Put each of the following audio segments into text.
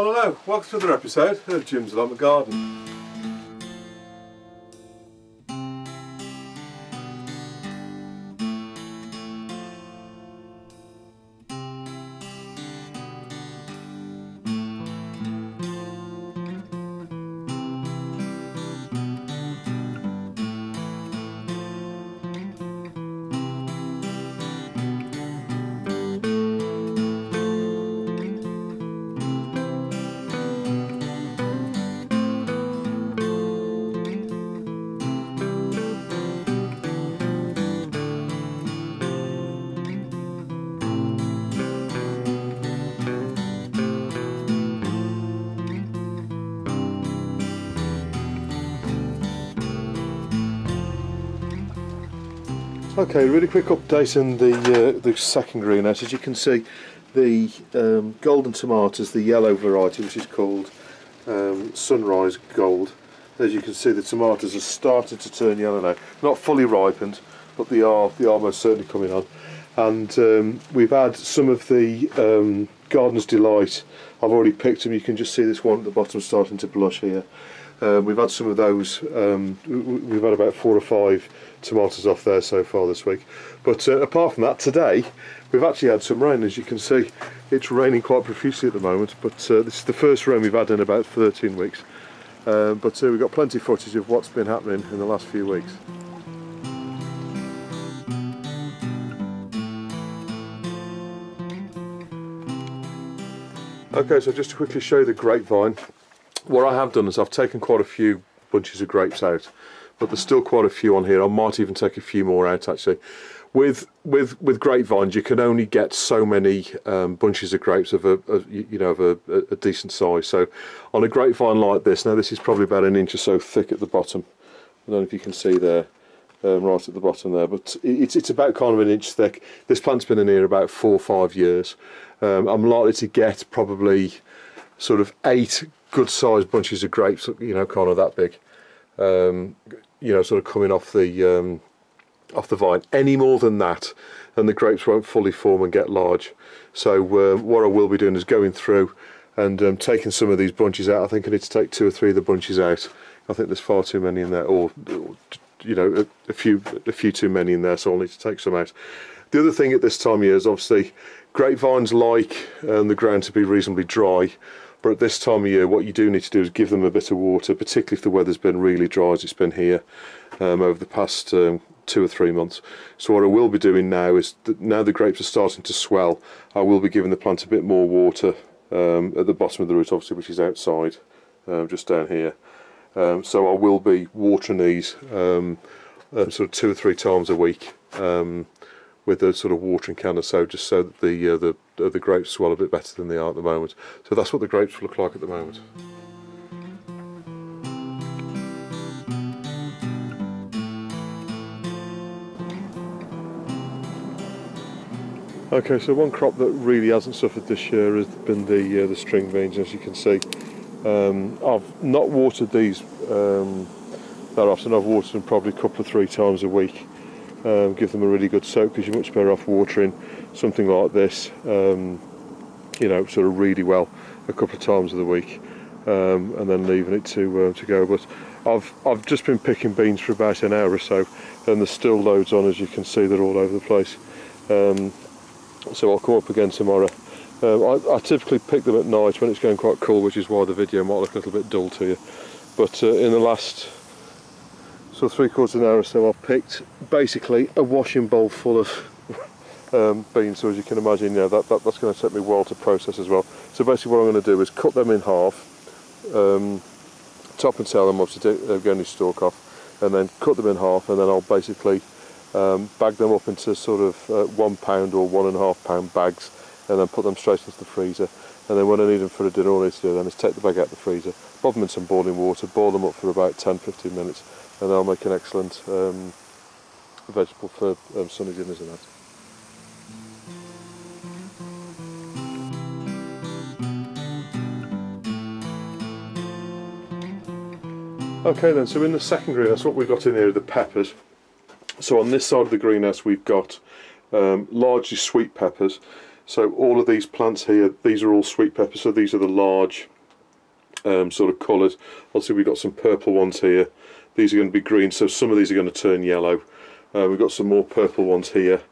Well, hello, welcome to another episode of Jim's Allotment Garden. Okay, really quick update on the second greenhouse. As you can see, the golden tomatoes, the yellow variety, which is called Sunrise Gold. As you can see, the tomatoes are starting to turn yellow now. Not fully ripened, but they are most certainly coming on. And we've had some of the Gardener's Delight. I've already picked them. You can just see this one at the bottom starting to blush here. We've had some of those. We've had about 4 or 5 tomatoes off there so far this week. But apart from that, today we've actually had some rain. As you can see, it's raining quite profusely at the moment, but this is the first rain we've had in about 13 weeks. But we've got plenty of footage of what's been happening in the last few weeks. Okay, so just to quickly show you the grapevine. What I have done is I've taken quite a few bunches of grapes out, but there's still quite a few on here. I might even take a few more out actually. With grapevines, you can only get so many bunches of grapes of a decent size. So on a grapevine like this, now this is probably about 1 inch or so thick at the bottom. I don't know if you can see there, right at the bottom there, but it's about kind of 1 inch thick. This plant's been in here about 4 or 5 years. I'm likely to get probably sort of 8 good sized bunches of grapes, you know, kind of that big, you know, sort of coming off the vine. Any more than that and the grapes won't fully form and get large. So what I will be doing is going through and taking some of these bunches out. I think I need to take 2 or 3 of the bunches out. I think there's far too many in there, or you know, a few too many in there, so I'll need to take some out. The other thing at this time of year is obviously grapevines like the ground to be reasonably dry. But at this time of year, what you do need to do is give them a bit of water, particularly if the weather's been really dry as it's been here over the past 2 or 3 months. So what I will be doing now is, that now the grapes are starting to swell, I will be giving the plant a bit more water at the bottom of the root, obviously, which is outside, just down here. So I will be watering these sort of 2 or 3 times a week with a sort of watering can or so, just so that the grapes swell a bit better than they are at the moment. So that's what the grapes look like at the moment. Okay, so one crop that really hasn't suffered this year has been the string beans. As you can see, I've not watered these that often. I've watered them probably a couple of 3 times a week. Give them a really good soak, because you're much better off watering something like this, you know, sort of really well a couple of times of the week, and then leaving it to go. But I've just been picking beans for about an hour or so, and there's still loads on. As you can see, they're all over the place. So I'll come up again tomorrow. I typically pick them at night when it's going quite cool, which is why the video might look a little bit dull to you. But in the last sort of 3/4 of an hour or so, I've picked basically a washing bowl full of beans. So as you can imagine, you know, that's going to take me a while to process as well. So basically what I'm going to do is cut them in half, top and tail them, obviously go any stalk off, and then cut them in half, and then I'll basically bag them up into sort of 1 pound or 1.5 pound bags, and then put them straight into the freezer. And then when I need them for a dinner, all I need to do then is take the bag out of the freezer, bob them in some boiling water, boil them up for about 10-15 minutes, and they'll make an excellent vegetable for Sunday dinners and that. Okay then, so in the second greenhouse, what we've got in here are the peppers. So on this side of the greenhouse we've got largely sweet peppers. So all of these plants here, these are all sweet peppers, so these are the large sort of colours. Obviously we've got some purple ones here, these are going to be green, so some of these are going to turn yellow. We've got some more purple ones here.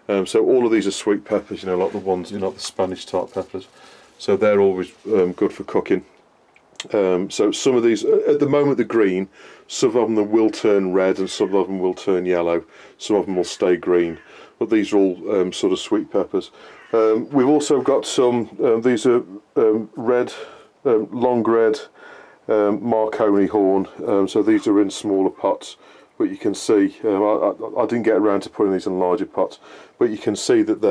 So all of these are sweet peppers, you know, like the ones, you know, the Spanish type peppers. So they're always good for cooking. So some of these, at the moment they're green, some of them will turn red and some of them will turn yellow, some of them will stay green, but these are all sort of sweet peppers. We've also got some, these are red, long red Marconi horn, so these are in smaller pots, but you can see, I didn't get around to putting these in larger pots, but you can see that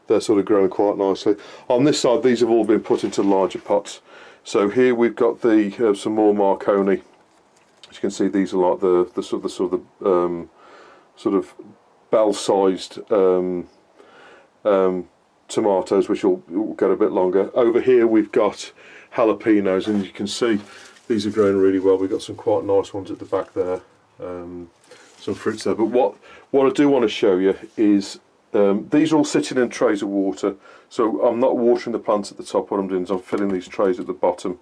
they're sort of growing quite nicely. On this side these have all been put into larger pots. So here we've got the some more Marconi. As you can see, these are like the sort of bell-sized tomatoes, which will get a bit longer. Over here we've got jalapenos, and you can see these are growing really well. We've got some quite nice ones at the back there, some fruits there. But what I do want to show you is these are all sitting in trays of water. So I'm not watering the plants at the top. What I'm doing is I'm filling these trays at the bottom,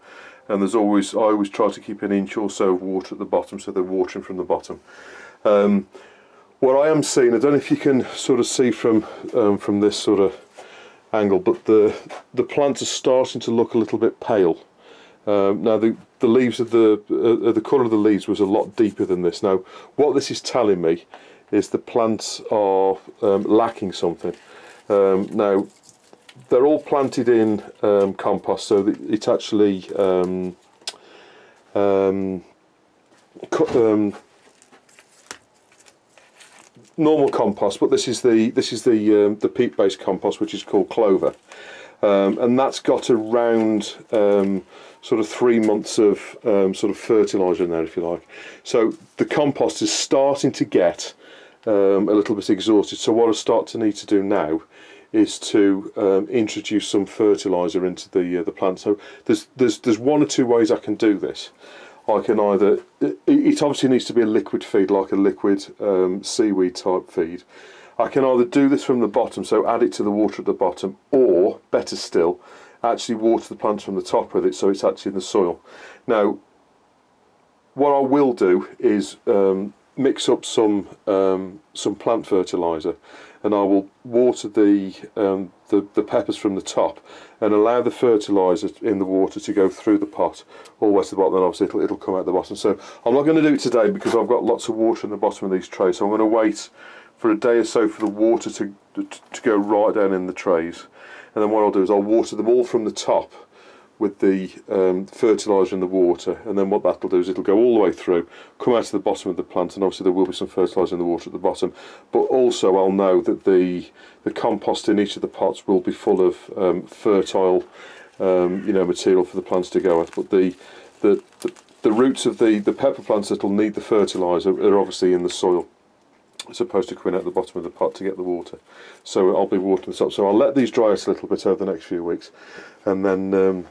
and I always try to keep an inch or so of water at the bottom, so they're watering from the bottom. What I am seeing, I don't know if you can sort of see from this sort of angle, but the plants are starting to look a little bit pale. Now the leaves of the colour of the leaves was a lot deeper than this. Now what this is telling me is the plants are lacking something. Now they're all planted in compost, so that it's actually normal compost, but this is the peat-based compost, which is called clover, and that's got around sort of 3 months of sort of fertilizer in there, if you like. So the compost is starting to get a little bit exhausted. So what I start to need to do now is to introduce some fertilizer into the plant. So there's one or two ways I can do this. I can either, it obviously needs to be a liquid feed, like a liquid seaweed type feed. I can either do this from the bottom, so add it to the water at the bottom, or better still, actually water the plants from the top with it, so it's actually in the soil. Now what I will do is mix up some plant fertilizer, and I will water the peppers from the top and allow the fertilizer in the water to go through the pot all the way to the bottom, and obviously it'll come out the bottom. So I'm not going to do it today because I've got lots of water in the bottom of these trays, so I'm going to wait for a day or so for the water to go right down in the trays, and then what I'll do is I'll water them all from the top with the fertiliser in the water, and then what that'll do is it'll go all the way through, come out to the bottom of the plant, and obviously there will be some fertiliser in the water at the bottom, but also I'll know that the compost in each of the pots will be full of fertile you know, material for the plants to go with. But the roots of the pepper plants that will need the fertiliser are obviously in the soil, as opposed to coming out the bottom of the pot to get the water. So I'll be watering this up. So I'll let these dry out a little bit over the next few weeks, and then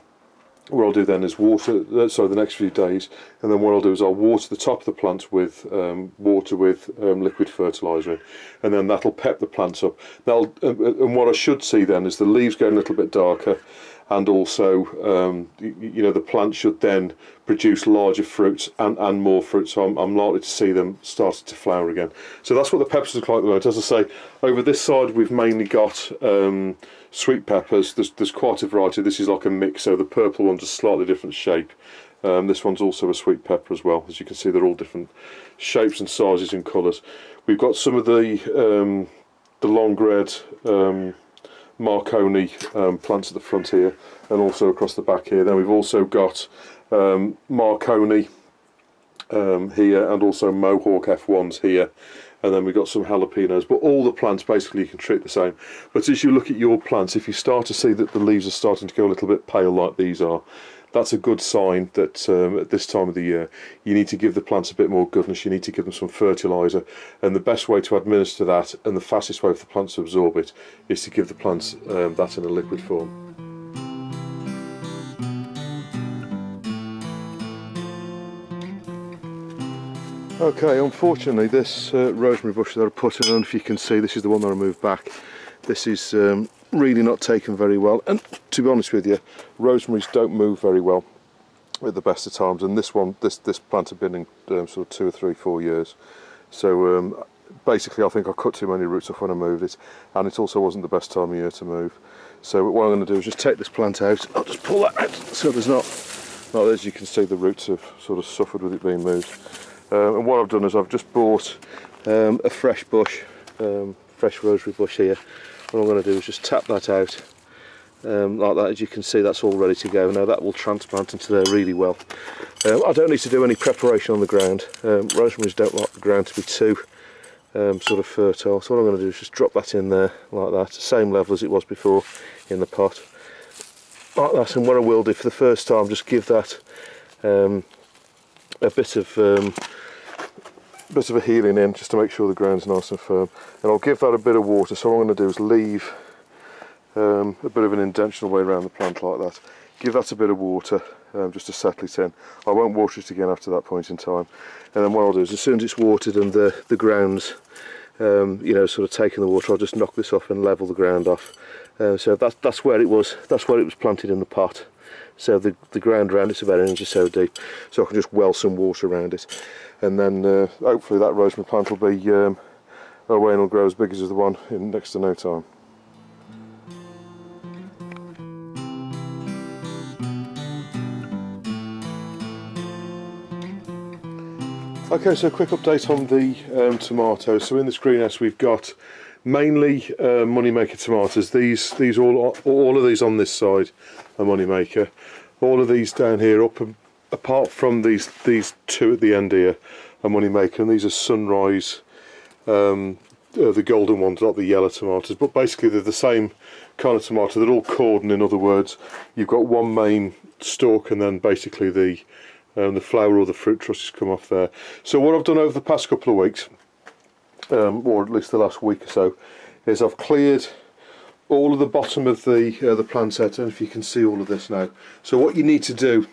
what I'll do then is the next few days, and then what I'll do is I'll water the top of the plants with liquid fertiliser, and then that'll pep the plants up. And what I should see then is the leaves going a little bit darker, and also you know, the plant should then produce larger fruits and more fruit, so I'm likely to see them starting to flower again. So that's what the peppers look like at the moment. As I say, over this side we've mainly got sweet peppers. There's quite a variety. This is like a mix, so the purple one's a slightly different shape. This one's also a sweet pepper as well. As you can see, they're all different shapes and sizes and colours. We've got some of the long red Marconi plants at the front here, and also across the back here. Then we've also got Marconi here, and also Mohawk F1s here, and then we've got some jalapenos. But all the plants basically you can treat the same. But as you look at your plants, if you start to see that the leaves are starting to go a little bit pale like these are, that's a good sign that at this time of the year you need to give the plants a bit more goodness. You need to give them some fertiliser, and the best way to administer that, and the fastest way for the plants to absorb it, is to give the plants that in a liquid form. Okay, unfortunately this rosemary bush that I put in, I don't know if you can see, this is the one that I moved back. This is really not taken very well, and to be honest with you, rosemaries don't move very well at the best of times, and this plant had been in sort of 2 or 3, 4 years, so basically I think I cut too many roots off when I moved it, and it also wasn't the best time of year to move. So what I'm going to do is just take this plant out. I'll just pull that out so there's not, as you can see, the roots have sort of suffered with it being moved. And what I've done is I've just bought a fresh bush, fresh rosemary bush here. What I'm going to do is just tap that out like that. As you can see, that's all ready to go. Now that will transplant into there really well. I don't need to do any preparation on the ground. Rosemaries don't like the ground to be too sort of fertile, so what I'm going to do is just drop that in there like that, same level as it was before in the pot, like that. And what I will do for the first time, just give that a bit of a healing in, just to make sure the ground's nice and firm, and I'll give that a bit of water. So what I'm going to do is leave a bit of an indentation way around the plant like that, give that a bit of water just to settle it in. I won't water it again after that point in time, and then what I'll do is as soon as it's watered and the ground's you know, sort of taking the water, I'll just knock this off and level the ground off. So that's where it was planted in the pot. So the ground around it's about 1 inch or so deep, so I can just well some water around it, and then hopefully that rosemary plant will be away and will grow as big as the one in next to no time. Okay, so a quick update on the tomatoes. So in this greenhouse we've got mainly moneymaker tomatoes. These all of these on this side are moneymaker. All of these down here, apart from these two at the end here, are moneymaker, and these are sunrise, the golden ones, not the yellow tomatoes. But basically they're the same kind of tomato. They're all cordon. In other words, you've got one main stalk, and then basically the flower or the fruit trusses come off there. So what I've done over the past couple of weeks, or at least the last week or so, is I've cleared all of the bottom of the plant set. I don't know if you can see all of this now. So what you need to do,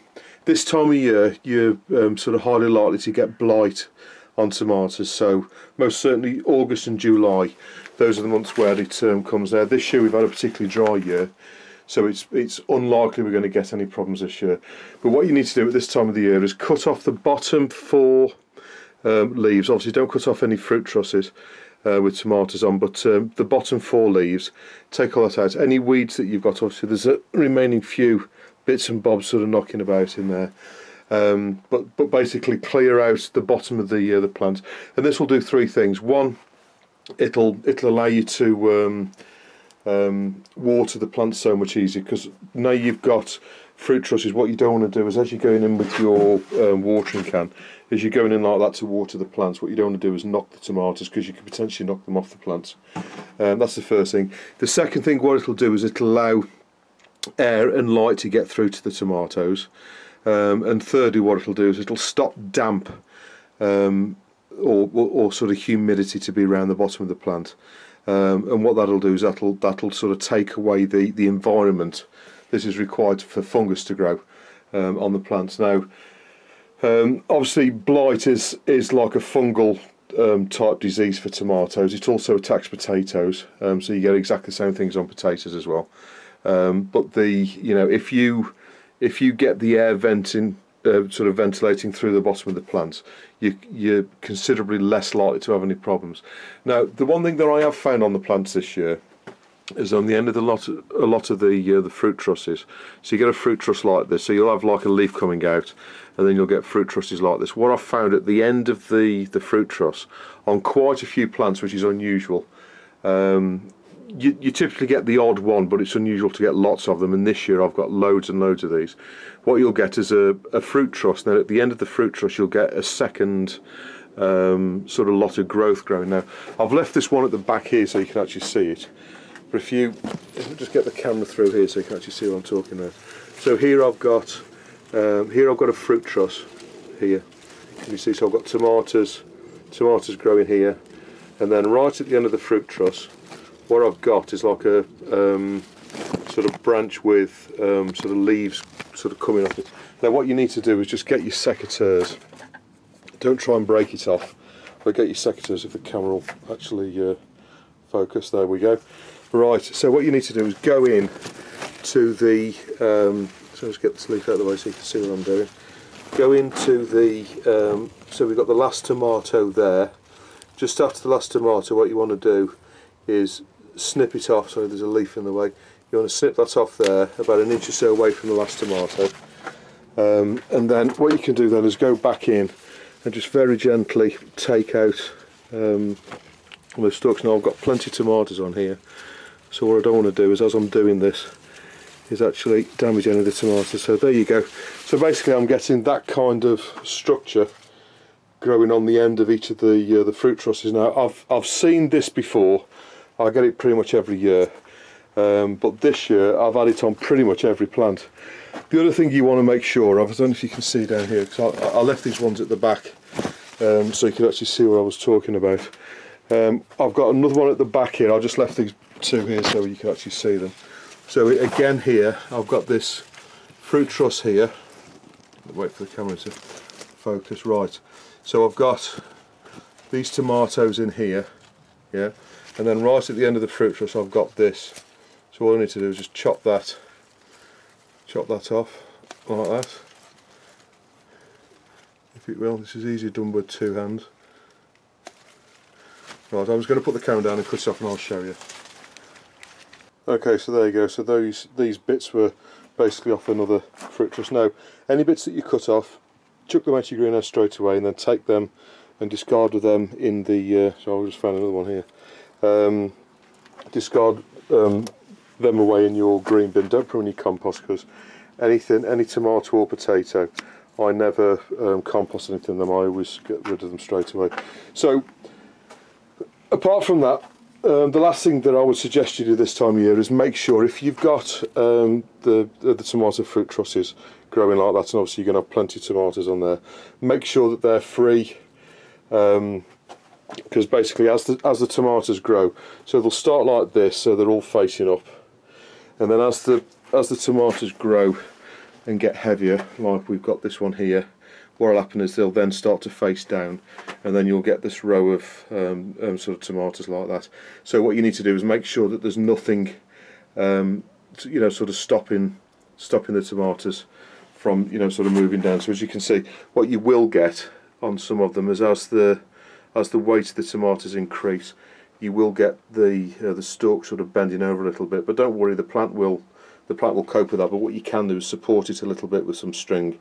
this time of year, you're sort of highly likely to get blight on tomatoes. So most certainly August and July, those are the months where it comes there. This year we've had a particularly dry year, so it's unlikely we're going to get any problems this year. But what you need to do at this time of the year is cut off the bottom 4 leaves. Obviously don't cut off any fruit trusses with tomatoes on, but the bottom 4 leaves, take all that out. Any weeds that you've got, obviously there's a remaining few bits and bobs sort of knocking about in there. But basically clear out the bottom of the plant, and this will do 3 things. One, it'll allow you to water the plant so much easier, because now you've got fruit trusses. What you don't want to do is, as you're going in with your watering can, is you're going in like that to water the plants. What you don't want to do is knock the tomatoes, because you could potentially knock them off the plants. That's the first thing. The second thing, what it'll do is it'll allow air and light to get through to the tomatoes. And thirdly, what it'll do is it'll stop damp or sort of humidity to be around the bottom of the plant. And what that'll do is that'll sort of take away the environment this is required for fungus to grow on the plants. Now, obviously blight is like a fungal type disease for tomatoes. It also attacks potatoes, so you get exactly the same things on potatoes as well. But if you get the air venting, sort of ventilating through the bottom of the plants, you're considerably less likely to have any problems. Now, the one thing that I have found on the plants this year is on the end of a lot of the fruit trusses. So you get a fruit truss like this, so you'll have like a leaf coming out, and then you'll get fruit trusses like this. What I've found at the end of the fruit truss, on quite a few plants, which is unusual, you typically get the odd one, but it's unusual to get lots of them, and this year I've got loads and loads of these. What you'll get is a fruit truss. Then at the end of the fruit truss you'll get a second sort of lot of growth growing. Now, I've left this one at the back here so you can actually see it, but if you just get the camera through here so you can actually see what I'm talking about. So here I've got a fruit truss here. Can you see? So I've got tomatoes growing here, and then right at the end of the fruit truss, what I've got is like a sort of branch with sort of leaves sort of coming off it. Now what you need to do is just get your secateurs. Don't try and break it off, but get your secateurs if the camera will actually focus. There we go. Right, so what you need to do is go in to the, so let's get this leaf out of the way so you can see what I'm doing. Go into the, so we've got the last tomato there. Just after the last tomato, what you want to do is snip it off. Sorry, there's a leaf in the way. You want to snip that off there, about an inch or so away from the last tomato. And then what you can do then is go back in and just very gently take out the stalks. Now I've got plenty of tomatoes on here, so what I don't want to do is, as I'm doing this, is actually damage any of the tomatoes. So there you go. So basically I'm getting that kind of structure growing on the end of each of the fruit trusses. Now I've seen this before. I get it pretty much every year, but this year I've had it on pretty much every plant. The other thing you want to make sure of, I don't know if you can see down here, because I left these ones at the back so you can actually see what I was talking about. I've got another one at the back here. I just left these two here so you can actually see them. So again here I've got this fruit truss here. Wait for the camera to focus. Right, so I've got these tomatoes in here, yeah, and then right at the end of the fruit truss I've got this. So all I need to do is just chop that off like that, if it will. This is easier done with two hands. Right, I'm just going to put the camera down and cut it off and I'll show you. Okay, so there you go. So these bits were basically off another fruit truss. Now, any bits that you cut off, chuck them out your greenhouse straight away, and then take them and discard with them in the. So I just found another one here. Discard them away in your green bin. Don't put them in your compost, because any tomato or potato, I never compost anything in them. I always get rid of them straight away. So apart from that, the last thing that I would suggest you do this time of year is make sure, if you've got the tomato fruit trusses growing like that, and obviously you're going to have plenty of tomatoes on there, make sure that they're free, because basically as the tomatoes grow, so they'll start like this, so they're all facing up, and then as the tomatoes grow and get heavier, like we've got this one here, what will happen is they'll then start to face down, and then you'll get this row of sort of tomatoes like that. So what you need to do is make sure that there's nothing, sort of stopping the tomatoes from, sort of moving down. So as you can see, what you will get on some of them is as the weight of the tomatoes increase, you will get the stalk sort of bending over a little bit. But don't worry, the plant will cope with that. But what you can do is support it a little bit with some string.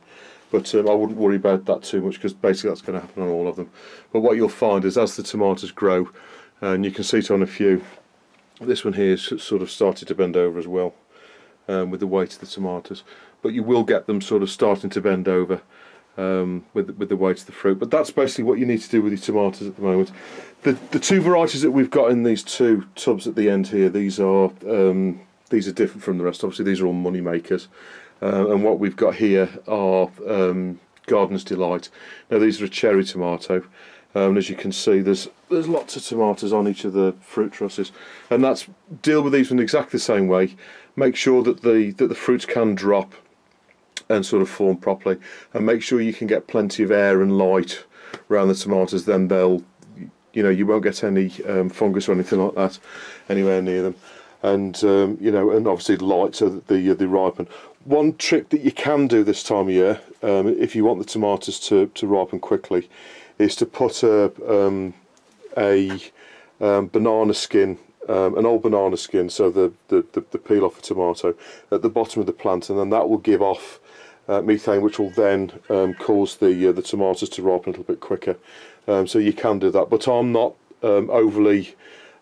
But I wouldn't worry about that too much, because basically that's going to happen on all of them. But what you'll find is as the tomatoes grow, and you can see it on a few, this one here is sort of started to bend over as well, with the weight of the tomatoes. But you will get them sort of starting to bend over with the weight of the fruit. But that's basically what you need to do with your tomatoes at the moment. The two varieties that we've got in these two tubs at the end here, these are different from the rest. Obviously these are all money makers. And what we've got here are Gardener's Delight. Now these are a cherry tomato, and as you can see there's lots of tomatoes on each of the fruit trusses, and deal with these in exactly the same way. Make sure that the fruits can drop and sort of form properly, and make sure you can get plenty of air and light around the tomatoes. Then they'll, you won't get any fungus or anything like that anywhere near them. And and obviously light so that they ripen. One trick that you can do this time of year, if you want the tomatoes to ripen quickly, is to put a banana skin, an old banana skin, so the peel off a tomato, at the bottom of the plant, and then that will give off methane, which will then cause the tomatoes to ripen a little bit quicker. So you can do that, but I'm not overly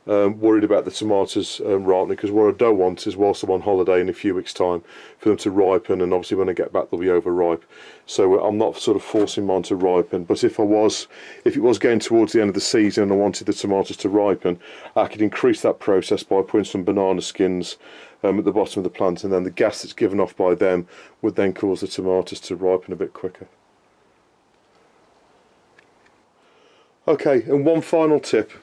worried about the tomatoes ripening, because what I don't want is, whilst I'm on holiday in a few weeks' time, for them to ripen, and obviously when I get back they'll be overripe. So I'm not sort of forcing mine to ripen. But if it was getting towards the end of the season and I wanted the tomatoes to ripen, I could increase that process by putting some banana skins at the bottom of the plant, and then the gas that's given off by them would then cause the tomatoes to ripen a bit quicker. Okay, and one final tip.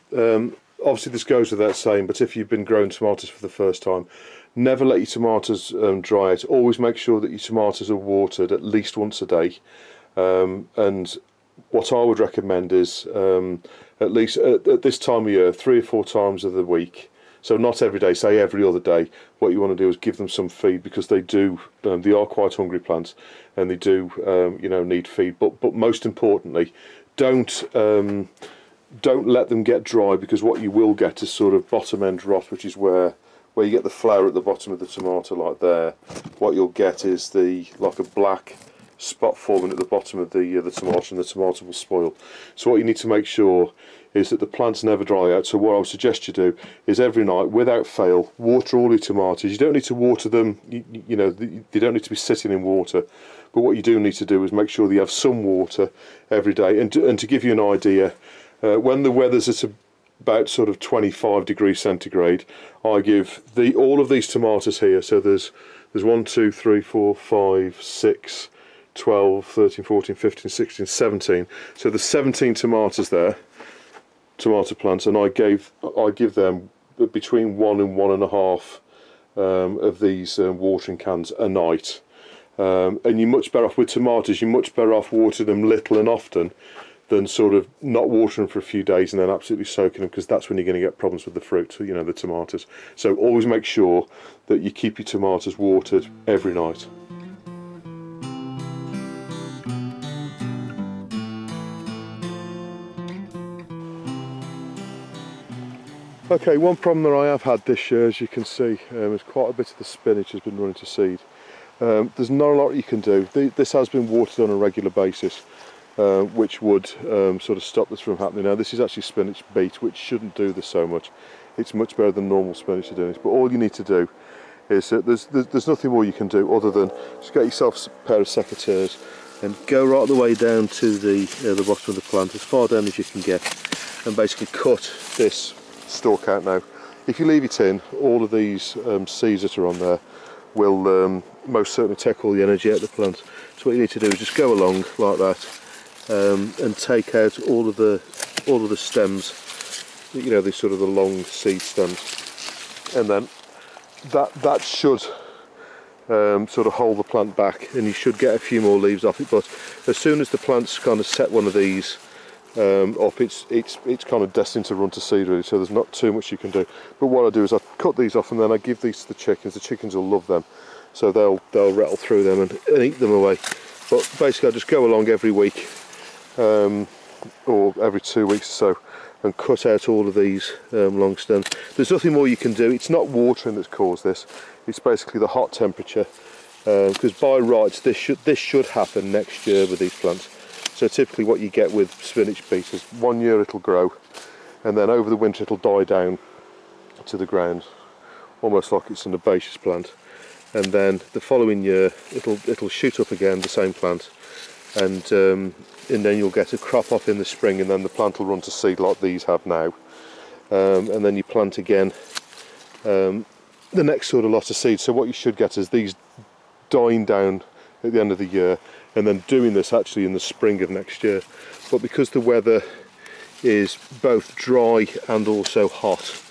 Obviously this goes without saying, but if you've been growing tomatoes for the first time, never let your tomatoes dry out. Always make sure that your tomatoes are watered at least once a day. And what I would recommend is at least at this time of year, 3 or 4 times of the week. So not every day, say every other day. What you want to do is give them some feed, because they do, they are quite hungry plants, and they do, you know, need feed. But most importantly, don't let them get dry, because what you will get is sort of bottom end rot, which is where you get the flower at the bottom of the tomato, like there. What you'll get is like a black spot forming at the bottom of the tomato, and the tomato will spoil. So what you need to make sure is that the plants never dry out. So what I would suggest you do is every night, without fail, water all your tomatoes. You don't need to water them, you know, they don't need to be sitting in water, but what you do need to do is make sure that you have some water every day. And to give you an idea, when the weather's at about sort of 25 degrees centigrade, I give all of these tomatoes here, so there's 1, 2, 3, 4, 5, 6, 12, 13, 14, 15, 16, 17. So there's 17 tomatoes there, tomato plants, and I give them between 1 and 1.5 of these watering cans a night. And you're much better off with tomatoes. You're much better off watering them little and often than sort of not watering them for a few days and then absolutely soaking them, because that's when you're going to get problems with the fruit, you know, the tomatoes. So always make sure that you keep your tomatoes watered every night. Okay, one problem that I have had this year, as you can see, is quite a bit of the spinach has been running to seed. There's not a lot you can do. This has been watered on a regular basis, which would sort of stop this from happening. Now this is actually spinach beet, which shouldn't do this so much. It's much better than normal spinach to do this. But all you need to do is there's nothing more you can do other than just get yourself a pair of secateurs and go right the way down to the bottom of the plant, as far down as you can get, and basically cut this stalk out. Now if you leave it in, all of these seeds that are on there will most certainly take all the energy out of the plant. So what you need to do is just go along like that, and take out all of the stems, you know, these sort of the long seed stems, and then that should sort of hold the plant back, and you should get a few more leaves off it. But as soon as the plant's kind of set one of these up, it's kind of destined to run to seed really, so there's not too much you can do. But what I do is I cut these off, and then I give these to the chickens. The chickens will love them, so they'll rattle through them and eat them away. But basically I just go along every week, or every 2 weeks or so, and cut out all of these long stems. There's nothing more you can do. It's not watering that's caused this, it's basically the hot temperature, because by rights this should happen next year with these plants. So typically what you get with spinach beet is 1 year it'll grow, and then over the winter it'll die down to the ground, almost like it's an herbaceous plant, and then the following year it'll shoot up again, the same plant, and then you'll get a crop off in the spring, and then the plant will run to seed like these have now, and then you plant again the next sort of lot of seeds. So what you should get is these dying down at the end of the year, and then doing this actually in the spring of next year. But because the weather is both dry and also hot,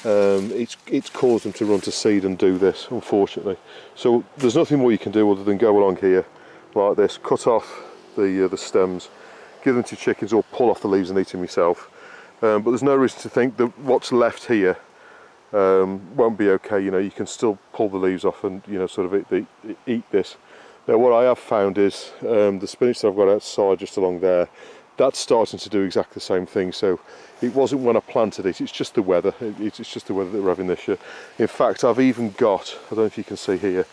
it's caused them to run to seed and do this, unfortunately. So there's nothing more you can do other than go along here like this, cut off the stems, give them to chickens, or pull off the leaves and eat them yourself. But there's no reason to think that what's left here won't be okay. You know, you can still pull the leaves off and, you know, sort of eat this. Now what I have found is the spinach that I've got outside just along there, that's starting to do exactly the same thing. So it wasn't when I planted it, it's just the weather. It's just the weather that we're having this year. In fact, I've even got, I don't know if you can see here,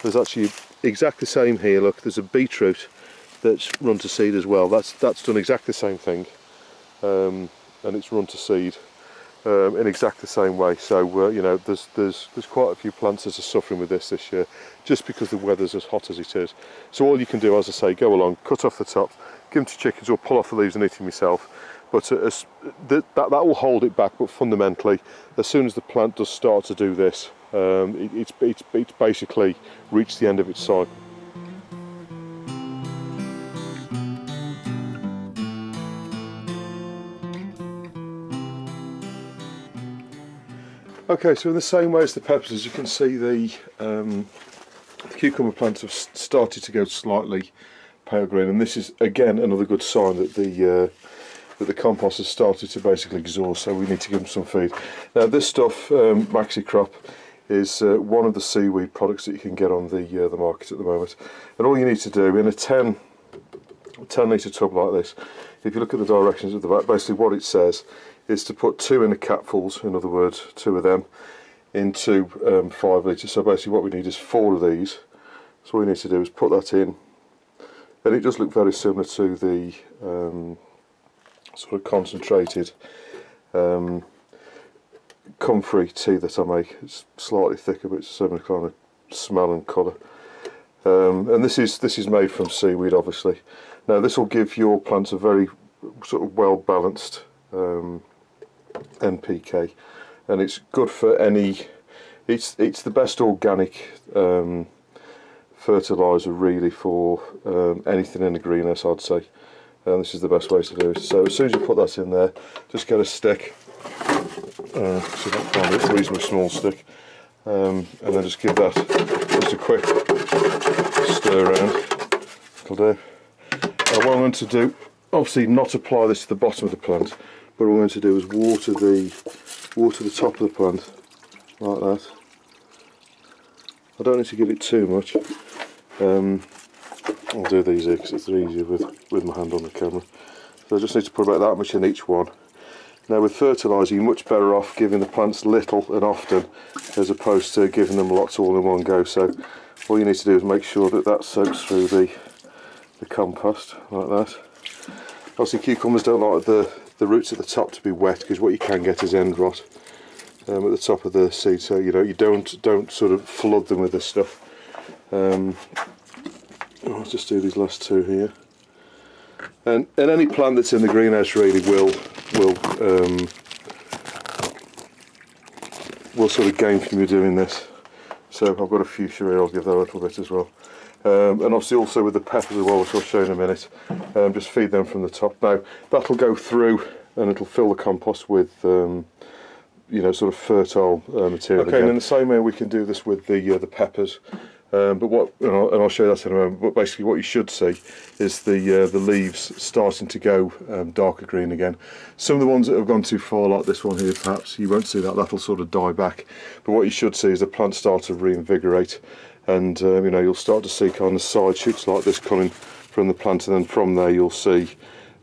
there's actually exactly the same here. Look, there's a beetroot that's run to seed as well. That's done exactly the same thing, and it's run to seed in exactly the same way. So you know, there's quite a few plants that are suffering with this year, just because the weather's as hot as it is. So all you can do, as I say, go along, cut off the top, give them to chickens, or pull off the leaves and eat them yourself. But that will hold it back. But fundamentally, as soon as the plant does start to do this, it's basically reached the end of its cycle. Okay, so in the same way as the peppers, as you can see, the cucumber plants have started to go slightly pale green, and this is again another good sign that the that the compost has started to basically exhaust, so we need to give them some feed. Now this stuff, Maxi Crop, is one of the seaweed products that you can get on the market at the moment. And all you need to do in a 10 litre tub like this, if you look at the directions at the back, basically what it says is to put 2 inner capfuls, in other words 2 of them, into 5 litres. So basically what we need is 4 of these. So all we need to do is put that in, and it does look very similar to the sort of concentrated comfrey tea that I make. It's slightly thicker, but it's a similar kind of smell and colour. And this is made from seaweed, obviously. Now this will give your plants a very sort of well balanced NPK, and it's good for any. It's the best organic fertilizer really for anything in the greenhouse, I'd say. And this is the best way to do it. So as soon as you put that in there, just get a stick. So that's fine, it's a reasonably small stick, and then just give that just a quick stir around. That'll do. What I'm going to do, obviously not apply this to the bottom of the plant, but what I'm going to do is water the top of the plant like that. I don't need to give it too much. I'll do these here because it's easier with my hand on the camera. So I just need to put about that much in each one. Now with fertiliser, you're much better off giving the plants little and often as opposed to giving them lots all in one go. So all you need to do is make sure that that soaks through the compost like that. Obviously cucumbers don't like the roots at the top to be wet, because what you can get is end rot at the top of the seed. So you know, you don't sort of flood them with this stuff. I'll just do these last 2 here. And any plant that's in the greenhouse really will sort of gain from you doing this. So I've got a fuchsia here, I'll give that a little bit as well. And obviously also with the peppers as well, which I'll show you in a minute, just feed them from the top. Now that'll go through and it'll fill the compost with you know, sort of fertile material. Okay, again. And in the same way we can do this with the peppers. But what, and I'll show you that in a moment. But basically, what you should see is the leaves starting to go darker green again. Some of the ones that have gone too far, like this one here, perhaps you won't see that. That'll sort of die back. But what you should see is the plant start to reinvigorate, and you know, you'll start to see kind of side shoots like this coming from the plant, and then from there you'll see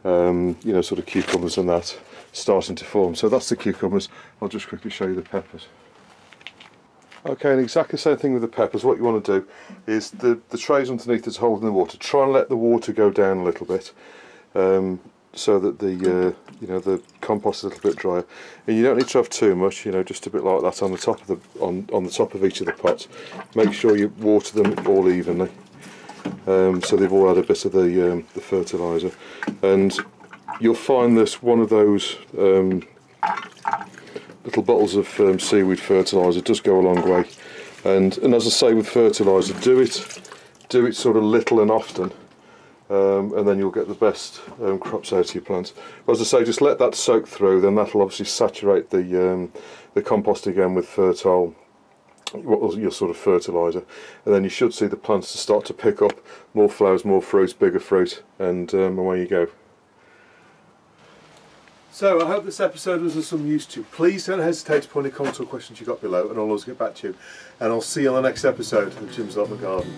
you know, sort of cucumbers and that starting to form. So that's the cucumbers. I'll just quickly show you the peppers. Okay, and exactly the same thing with the peppers. What you want to do is the trays underneath that's holding the water, try and let the water go down a little bit, so that the you know, the compost is a little bit drier. And you don't need to have too much, you know, just a bit like that on the top of the on the top of each of the pots. Make sure you water them all evenly, so they've all had a bit of the fertilizer. And you'll find this one of those little bottles of seaweed fertiliser does go a long way, and as I say with fertiliser, do it sort of little and often, and then you'll get the best crops out of your plants. But as I say, just let that soak through, then that'll obviously saturate the compost again with fertile, your sort of fertiliser, and then you should see the plants to start to pick up more flowers, more fruits, bigger fruit, and away you go. So I hope this episode was of some use to you. Please don't hesitate to put any comments or questions you got below, and I'll always get back to you. And I'll see you on the next episode of Jim's Allotment Garden.